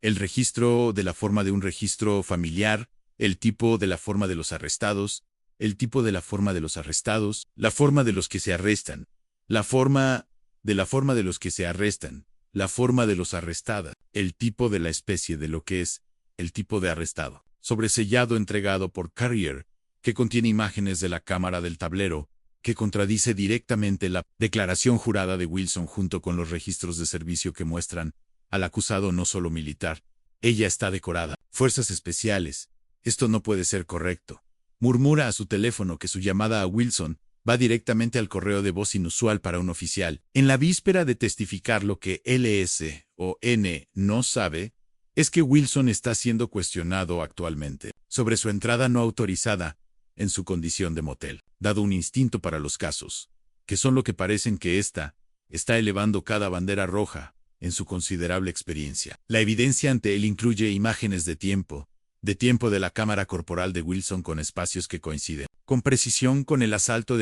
[SPEAKER 1] el registro de la forma de un registro familiar, el tipo de la forma de los arrestados, el tipo de la forma de los arrestados, la forma de los que se arrestan, la forma de los que se arrestan, la forma de los arrestados, el tipo de la especie de lo que es, el tipo de arrestado. Sobresellado entregado por Carrier, que contiene imágenes de la cámara del tablero, que contradice directamente la declaración jurada de Wilson junto con los registros de servicio que muestran al acusado no solo militar. Ella está decorada. Fuerzas especiales. Esto no puede ser correcto. Murmura a su teléfono que su llamada a Wilson va directamente al correo de voz inusual para un oficial. En la víspera de testificar, lo que LS o N no sabe es que Wilson está siendo cuestionado actualmente sobre su entrada no autorizada en su condición de motel, dado un instinto para los casos, que son lo que parecen que está elevando cada bandera roja en su considerable experiencia. La evidencia ante él incluye imágenes de tiempo de la cámara corporal de Wilson con espacios que coinciden con precisión con el asalto,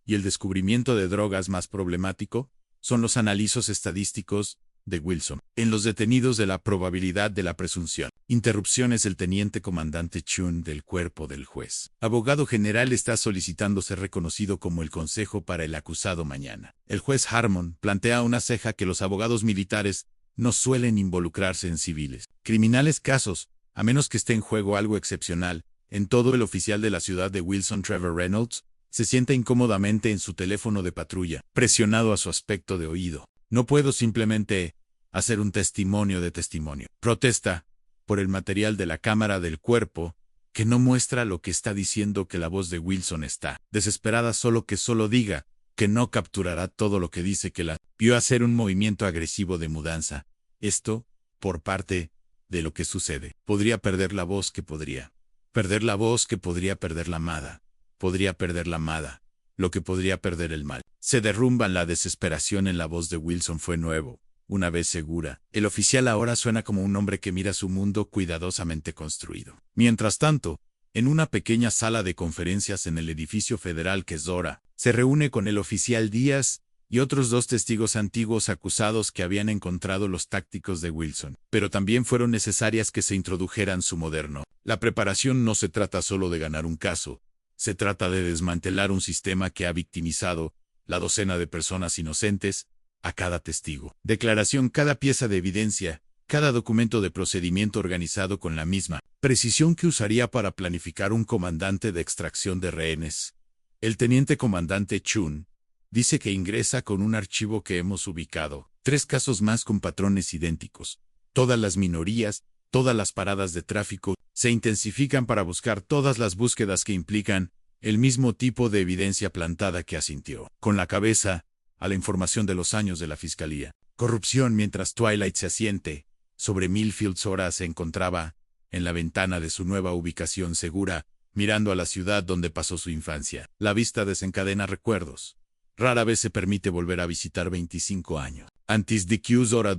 [SPEAKER 1] y el descubrimiento de drogas más problemático son los análisis estadísticos de Wilson en los detenidos de la probabilidad de la presunción. Interrupciones del teniente comandante Chun del cuerpo del juez. Abogado general está solicitando ser reconocido como el consejo para el acusado mañana. El juez Harmon plantea una ceja que los abogados militares no suelen involucrarse en civiles. Criminales casos, a menos que esté en juego algo excepcional. En todo, el oficial de la ciudad de Wilson, Trevor Reynolds, se sienta incómodamente en su teléfono de patrulla, presionado a su aspecto de oído. No puedo simplemente hacer un testimonio de testimonio. Protesta por el material de la cámara del cuerpo, que no muestra lo que está diciendo, que la voz de Wilson está desesperada, solo diga que no capturará todo lo que dice, que la vio hacer un movimiento agresivo de mudanza. Esto, por parte de lo que sucede. Podría perder la voz, que podría perder la voz, que podría perder la amada. Podría perder la amada, lo que podría perder el mal. Se derrumba la desesperación en la voz de Wilson. Fue nuevo, una vez segura. El oficial ahora suena como un hombre que mira su mundo cuidadosamente construido. Mientras tanto, en una pequeña sala de conferencias en el edificio federal que Zora se reúne con el oficial Díaz y otros 2 testigos antiguos acusados que habían encontrado los tácticos de Wilson. Pero también fueron necesarias que se introdujeran su moderno. La preparación no se trata solo de ganar un caso. Se trata de desmantelar un sistema que ha victimizado la docena de personas inocentes, a cada testigo. Declaración, cada pieza de evidencia, cada documento de procedimiento organizado con la misma precisión que usaría para planificar un comandante de extracción de rehenes. El teniente comandante Chun dice que ingresa con un archivo que hemos ubicado 3 casos más con patrones idénticos. Todas las minorías, todas las paradas de tráfico, se intensifican para buscar todas las búsquedas que implican el mismo tipo de evidencia plantada, que asintió con la cabeza a la información de los años de la fiscalía. Corrupción. Mientras Twilight se asiente sobre Millfield, Zora se encontraba en la ventana de su nueva ubicación segura, mirando a la ciudad donde pasó su infancia. La vista desencadena recuerdos. Rara vez se permite volver a visitar 25 años. Antes de que Zora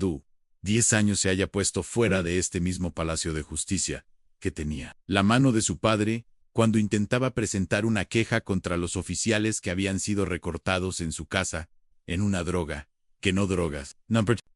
[SPEAKER 1] 10 años se haya puesto fuera de este mismo palacio de justicia, que tenía la mano de su padre, cuando intentaba presentar una queja contra los oficiales que habían sido recortados en su casa, en una droga, que no drogas.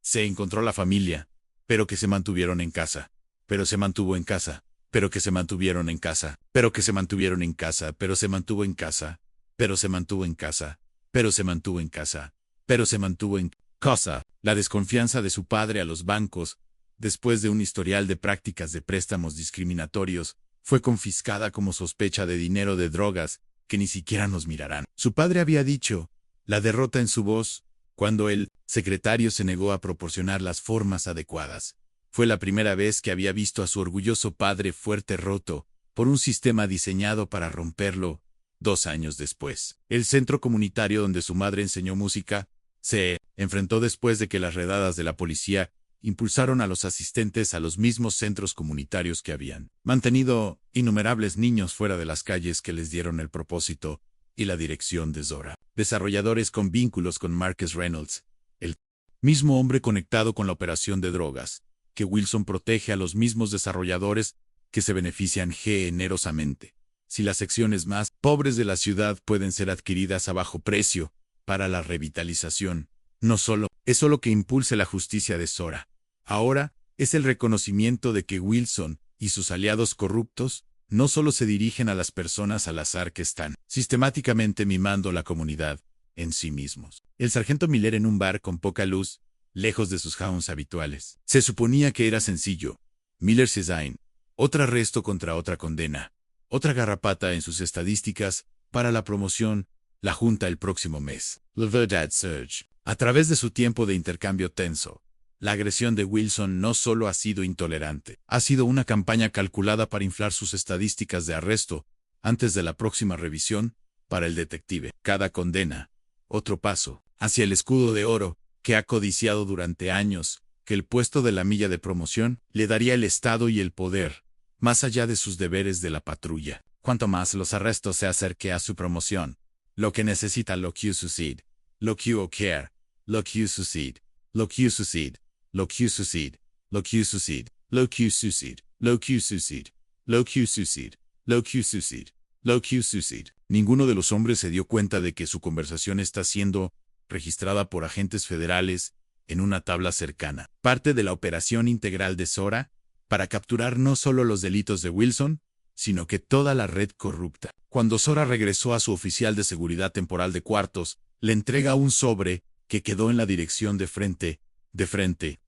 [SPEAKER 1] Se encontró la familia, pero que se mantuvieron en casa, pero se mantuvo en casa, pero que se mantuvieron en casa, pero que se mantuvieron en casa, pero se mantuvo en casa, pero se mantuvo en casa, pero se mantuvo en casa, pero se mantuvo en casa. La desconfianza de su padre a los bancos, después de un historial de prácticas de préstamos discriminatorios, fue confiscada como sospecha de dinero de drogas, que ni siquiera nos mirarán. Su padre había dicho, la derrota en su voz, cuando el secretario se negó a proporcionar las formas adecuadas. Fue la primera vez que había visto a su orgulloso padre fuerte roto por un sistema diseñado para romperlo. 2 años después, el centro comunitario donde su madre enseñó música se enfrentó después de que las redadas de la policía impulsaron a los asistentes a los mismos centros comunitarios que habían mantenido innumerables niños fuera de las calles, que les dieron el propósito y la dirección de Zora. Desarrolladores con vínculos con Marcus Reynolds, el mismo hombre conectado con la operación de drogas, que Wilson protege a los mismos desarrolladores que se benefician generosamente. Si las secciones más pobres de la ciudad pueden ser adquiridas a bajo precio para la revitalización, no solo es solo que impulse la justicia de Zora. Ahora es el reconocimiento de que Wilson y sus aliados corruptos no solo se dirigen a las personas al azar que están sistemáticamente mimando la comunidad en sí mismos. El sargento Miller en un bar con poca luz, lejos de sus hounds habituales. Se suponía que era sencillo. Miller Cezanne, otro arresto contra otra condena, otra garrapata en sus estadísticas para la promoción, la junta el próximo mes. La verdad, Surge. A través de su tiempo de intercambio tenso, la agresión de Wilson no solo ha sido intolerante, ha sido una campaña calculada para inflar sus estadísticas de arresto antes de la próxima revisión para el detective. Cada condena, otro paso hacia el escudo de oro que ha codiciado durante años, que el puesto de la milla de promoción le daría el estado y el poder, más allá de sus deberes de la patrulla. cuanto más los arrestos se acerque a su promoción. Lo que necesita lo que sucede. Lo que quiere. Lo que sucede. Lo que sucede. Lo que sucede. Lo que sucede. Lo que sucede. Lo que sucede. Lo que sucede. Lo que sucede. Lo que sucede. Ninguno de los hombres se dio cuenta de que su conversación está siendo registrada por agentes federales en una tabla cercana. Parte de la operación integral de Zora para capturar no solo los delitos de Wilson, sino que toda la red corrupta. Cuando Zora regresó a su oficial de seguridad temporal de cuartos, le entrega un sobre que quedó en la dirección de frente,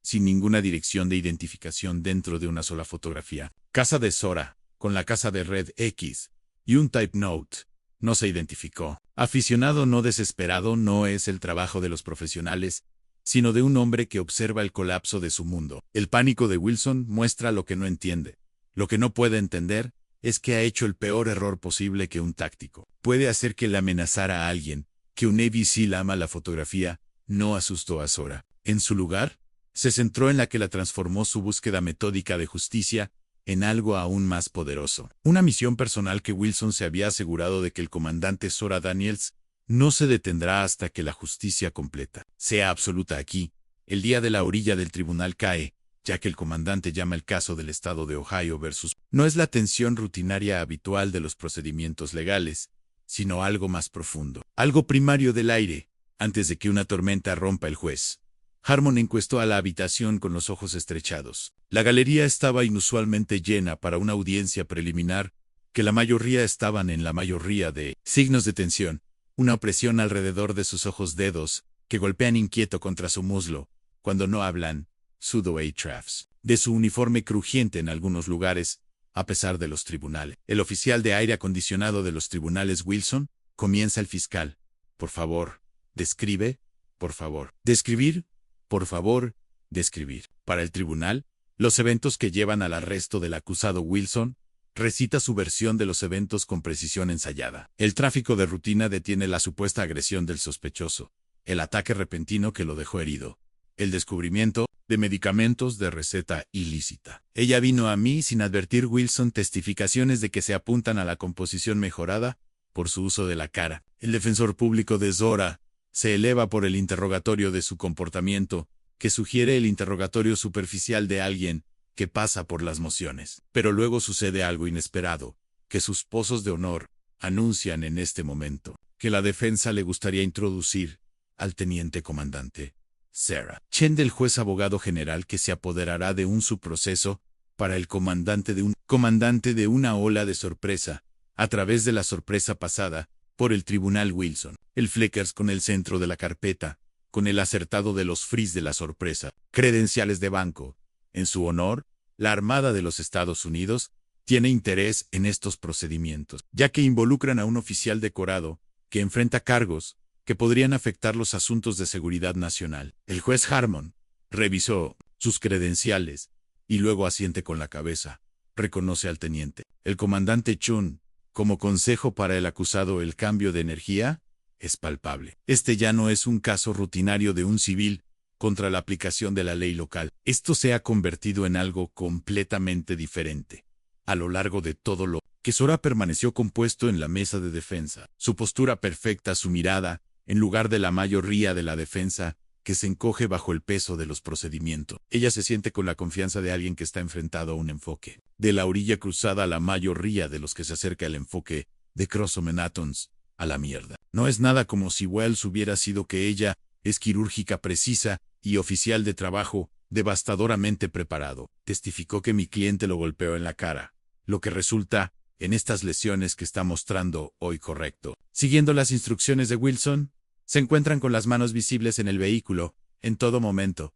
[SPEAKER 1] sin ninguna dirección de identificación dentro de una sola fotografía. Casa de Zora, con la casa de Red X, y un type note. No se identificó. Aficionado no desesperado no es el trabajo de los profesionales, sino de un hombre que observa el colapso de su mundo. El pánico de Wilson muestra lo que no entiende. Lo que no puede entender es que ha hecho el peor error posible que un táctico puede hacer, que le amenazara a alguien, que un Navy SEAL ama la fotografía, no asustó a Zora. En su lugar, se centró en la que la transformó su búsqueda metódica de justicia en algo aún más poderoso. Una misión personal que Wilson se había asegurado de que el comandante Zora Daniels no se detendrá hasta que la justicia completa sea absoluta aquí. El día de la orilla del tribunal cae, ya que el comandante llama el caso del estado de Ohio versus. No es la tensión rutinaria habitual de los procedimientos legales, sino algo más profundo. Algo primario del aire, antes de que una tormenta rompa el juez. Harmon encuestó a la habitación con los ojos estrechados. La galería estaba inusualmente llena para una audiencia preliminar, que la mayoría estaban en la mayoría de signos de tensión, una opresión alrededor de sus ojos dedos, que golpean inquieto contra su muslo, cuando no hablan, pseudo-atrafs, de su uniforme crujiente en algunos lugares, a pesar de los tribunales. El oficial de aire acondicionado de los tribunales Wilson, comienza el fiscal. Por favor, describe, por favor. Describir, por favor, describir. Para el tribunal, los eventos que llevan al arresto del acusado Wilson, recita su versión de los eventos con precisión ensayada. El tráfico de rutina detiene la supuesta agresión del sospechoso, el ataque repentino que lo dejó herido, el descubrimiento de medicamentos de receta ilícita. Ella vino a mí sin advertir. Wilson, testificaciones de que se apuntan a la composición mejorada por su uso de la cara. El defensor público de Zora se eleva por el interrogatorio de su comportamiento, que sugiere el interrogatorio superficial de alguien que pasa por las mociones. Pero luego sucede algo inesperado, que sus pozos de honor anuncian en este momento que la defensa le gustaría introducir al teniente comandante Sarah Chen, del juez abogado general, que se apoderará de un subproceso para el comandante de una ola de sorpresa, a través de la sorpresa pasada por el tribunal Wilson. El Fleckers con el centro de la carpeta, con el acertado de los frizz de la sorpresa, credenciales de banco. En su honor, la Armada de los Estados Unidos tiene interés en estos procedimientos, ya que involucran a un oficial decorado que enfrenta cargos que podrían afectar los asuntos de seguridad nacional. El juez Harmon revisó sus credenciales y luego asiente con la cabeza. Reconoce al teniente. El comandante Chun, como consejo para el acusado. El cambio de energía es palpable. Este ya no es un caso rutinario de un civil contra la aplicación de la ley local. Esto se ha convertido en algo completamente diferente. A lo largo de todo lo que Zora permaneció compuesto en la mesa de defensa. Su postura perfecta, su mirada, en lugar de la mayoría de la defensa, que se encoge bajo el peso de los procedimientos. Ella se siente con la confianza de alguien que está enfrentado a un enfoque. De la orilla cruzada a la mayoría de los que se acerca el enfoque de Crossomenatons a la mierda. No es nada como si Wells hubiera sido, que ella es quirúrgica precisa y oficial de trabajo devastadoramente preparado. Testificó que mi cliente lo golpeó en la cara, lo que resulta en estas lesiones que está mostrando hoy correcto. Siguiendo las instrucciones de Wilson, se encuentran con las manos visibles en el vehículo, en todo momento,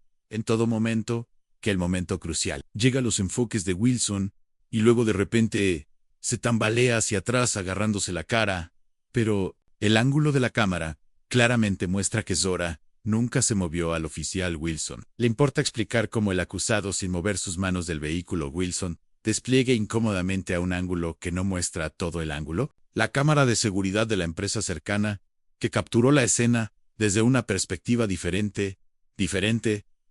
[SPEAKER 1] que el momento crucial. Llega a los enfoques de Wilson, y luego de repente se tambalea hacia atrás agarrándose la cara, pero el ángulo de la cámara claramente muestra que Zora nunca se movió al oficial Wilson. Le importa explicar cómo el acusado, sin mover sus manos del vehículo Wilson, despliegue incómodamente a un ángulo que no muestra todo el ángulo. La cámara de seguridad de la empresa cercana, que capturó la escena desde una perspectiva diferente,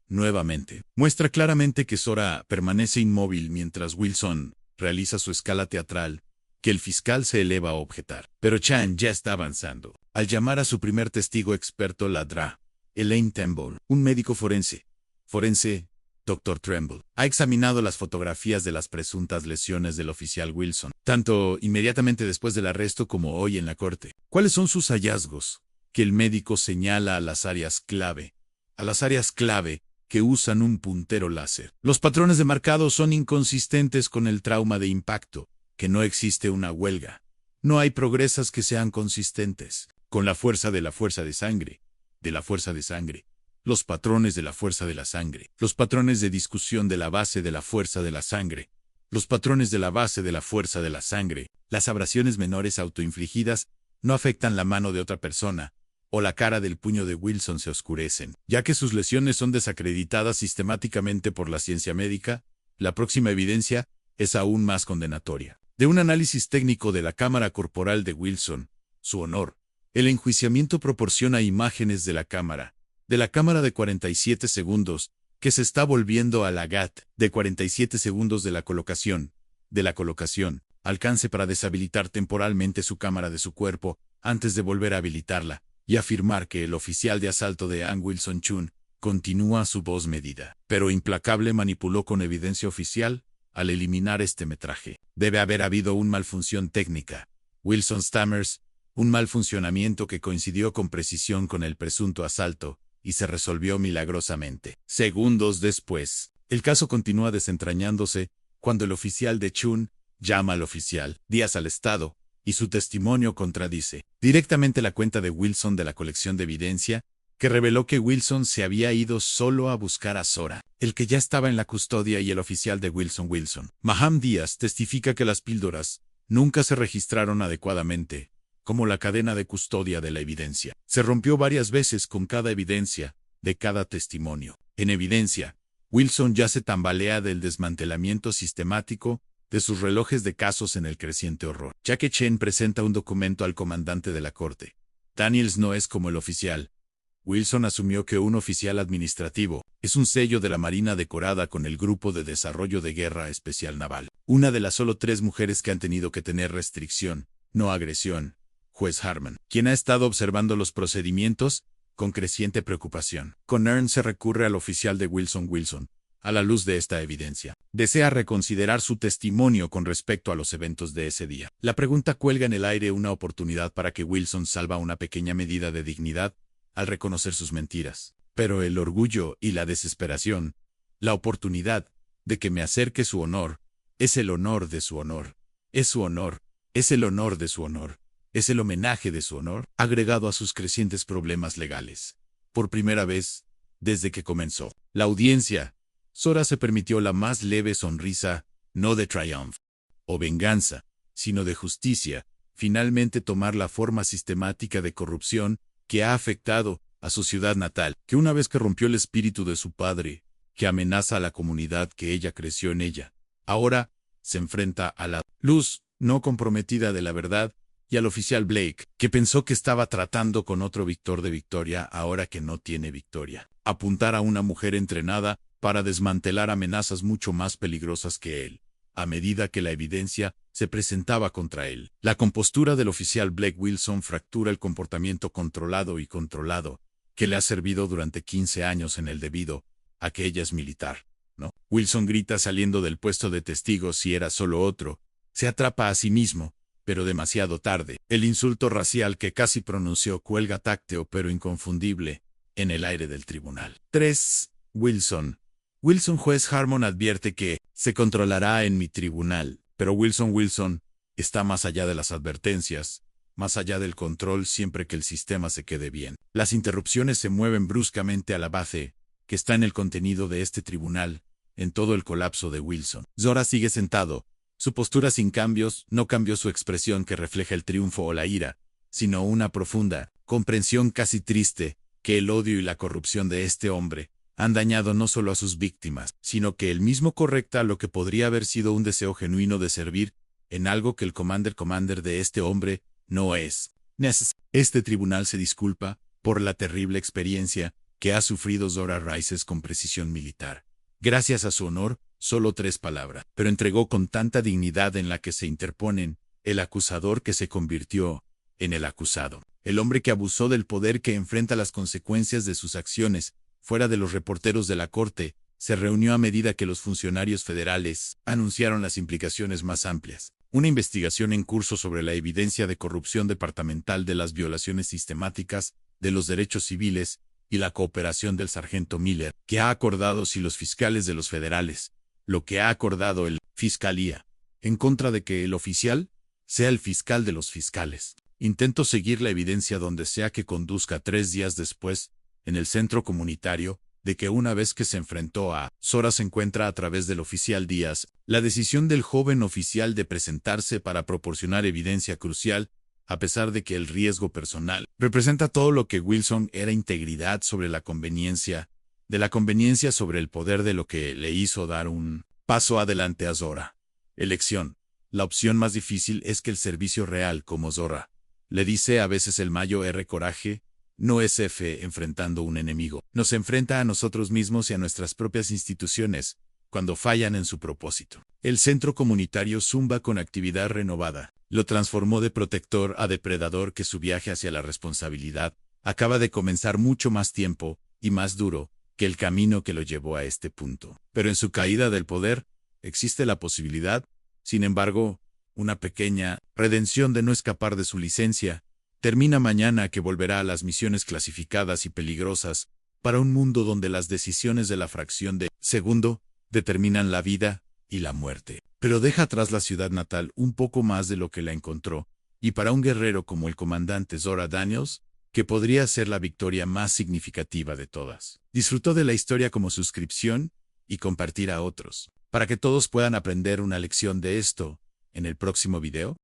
[SPEAKER 1] nuevamente, muestra claramente que Zora permanece inmóvil mientras Wilson realiza su escala teatral que el fiscal se eleva a objetar. Pero Chan ya está avanzando. Al llamar a su primer testigo experto ladrá, Elaine Temple, un médico forense, Dr. Tremble, ha examinado las fotografías de las presuntas lesiones del oficial Wilson, tanto inmediatamente después del arresto como hoy en la corte. ¿Cuáles son sus hallazgos? Que el médico señala a las áreas clave que usan un puntero láser. Los patrones de marcado son inconsistentes con el trauma de impacto, que no existe una huelga. No hay progresas que sean consistentes con la fuerza de sangre, los patrones de la fuerza de la sangre, los patrones de discusión de la base de la fuerza de la sangre, los patrones de la base de la fuerza de la sangre, las abrasiones menores autoinfligidas no afectan la mano de otra persona, o la cara del puño de Wilson se oscurecen. Ya que sus lesiones son desacreditadas sistemáticamente por la ciencia médica, la próxima evidencia es aún más condenatoria. De un análisis técnico de la cámara corporal de Wilson, su honor, el enjuiciamiento proporciona imágenes de la cámara de 47 segundos, que se está volviendo a la GAT, de 47 segundos de la colocación, alcance para deshabilitar temporalmente su cámara de su cuerpo, antes de volver a habilitarla, y afirmar que el oficial de asalto de Ann Wilson Chun continúa su voz medida, pero implacable manipuló con evidencia oficial al eliminar este metraje. Debe haber habido una malfunción técnica. Wilson Stammers, un mal funcionamiento que coincidió con precisión con el presunto asalto, y se resolvió milagrosamente. Segundos después, el caso continúa desentrañándose cuando el oficial de Chun llama al oficial Díaz al estado, y su testimonio contradice directamente la cuenta de Wilson de la colección de evidencia, que reveló que Wilson se había ido solo a buscar a Zora, el que ya estaba en la custodia, y el oficial de Wilson. Maham Díaz testifica que las píldoras nunca se registraron adecuadamente, como la cadena de custodia de la evidencia. Se rompió varias veces con cada evidencia, de cada testimonio. En evidencia, Wilson ya se tambalea del desmantelamiento sistemático de sus relojes de casos en el creciente horror. Jackie Chen presenta un documento al comandante de la corte. Daniels no es como el oficial. Wilson asumió que un oficial administrativo es un sello de la Marina decorada con el Grupo de Desarrollo de Guerra Especial Naval. Una de las solo 3 mujeres que han tenido que tener restricción, no agresión. Juez Harman, quien ha estado observando los procedimientos con creciente preocupación. Con Earn se recurre al oficial de Wilson, a la luz de esta evidencia. Desea reconsiderar su testimonio con respecto a los eventos de ese día. La pregunta cuelga en el aire una oportunidad para que Wilson salva una pequeña medida de dignidad al reconocer sus mentiras. Pero el orgullo y la desesperación, la oportunidad de que me acerque su honor, es el honor de su honor. Es su honor, es el honor de su honor. Es el homenaje de su honor, agregado a sus crecientes problemas legales. Por primera vez, desde que comenzó la audiencia, Zora se permitió la más leve sonrisa, no de triunfo o venganza, sino de justicia, finalmente tomar la forma sistemática de corrupción que ha afectado a su ciudad natal, que una vez que rompió el espíritu de su padre, que amenaza a la comunidad que ella creció en ella, ahora se enfrenta a la luz no comprometida de la verdad, y al oficial Blake, que pensó que estaba tratando con otro Víctor de Victoria ahora que no tiene victoria. Apuntar a una mujer entrenada para desmantelar amenazas mucho más peligrosas que él, a medida que la evidencia se presentaba contra él. La compostura del oficial Blake Wilson fractura el comportamiento controlado que le ha servido durante 15 años en el debido a que ella es militar, ¿no? Wilson grita saliendo del puesto de testigos si era solo otro. Se atrapa a sí mismo, pero demasiado tarde. El insulto racial que casi pronunció cuelga tácteo pero inconfundible en el aire del tribunal. 3. Wilson, juez Harmon advierte que se controlará en mi tribunal, pero Wilson está más allá de las advertencias, más allá del control siempre que el sistema se quede bien. Las interrupciones se mueven bruscamente a la base, que está en el contenido de este tribunal, en todo el colapso de Wilson. Zora sigue sentado. Su postura sin cambios no cambió su expresión que refleja el triunfo o la ira, sino una profunda comprensión casi triste que el odio y la corrupción de este hombre han dañado no solo a sus víctimas, sino que él mismo correcta lo que podría haber sido un deseo genuino de servir en algo que el commander de este hombre no es necesario. Este tribunal se disculpa por la terrible experiencia que ha sufrido Zora Rices con precisión militar. Gracias a su honor, solo 3 palabras, pero entregó con tanta dignidad en la que se interponen el acusador que se convirtió en el acusado. El hombre que abusó del poder, que enfrenta las consecuencias de sus acciones, fuera de los reporteros de la corte, se reunió a medida que los funcionarios federales anunciaron las implicaciones más amplias. Una investigación en curso sobre la evidencia de corrupción departamental, de las violaciones sistemáticas de los derechos civiles y la cooperación del sargento Miller, que ha acordado si los fiscales de los federales, lo que ha acordado el Fiscalía, en contra de que el oficial sea el fiscal de los fiscales. Intento seguir la evidencia donde sea que conduzca. 3 días después, en el centro comunitario, de que una vez que se enfrentó a Zora, se encuentra a través del oficial Díaz la decisión del joven oficial de presentarse para proporcionar evidencia crucial, a pesar de que el riesgo personal representa todo lo que Wilson era: integridad sobre la conveniencia, de la conveniencia sobre el poder, de lo que le hizo dar un paso adelante a Zora. Elección. La opción más difícil es que el servicio real, como Zora le dice a veces el Mayo R. Coraje, no es F enfrentando un enemigo. Nos enfrenta a nosotros mismos y a nuestras propias instituciones, cuando fallan en su propósito. El centro comunitario zumba con actividad renovada. Lo transformó de protector a depredador, que su viaje hacia la responsabilidad acaba de comenzar mucho más tiempo y más duro que el camino que lo llevó a este punto. Pero en su caída del poder existe la posibilidad, sin embargo, una pequeña redención de no escapar de su licencia. Termina mañana, que volverá a las misiones clasificadas y peligrosas para un mundo donde las decisiones de la fracción de segundo determinan la vida y la muerte. Pero deja atrás la ciudad natal un poco más de lo que la encontró, y para un guerrero como el comandante Zora Daniels, que podría ser la victoria más significativa de todas. Disfrutó de la historia como suscripción y compartir a otros, para que todos puedan aprender una lección de esto. En el próximo video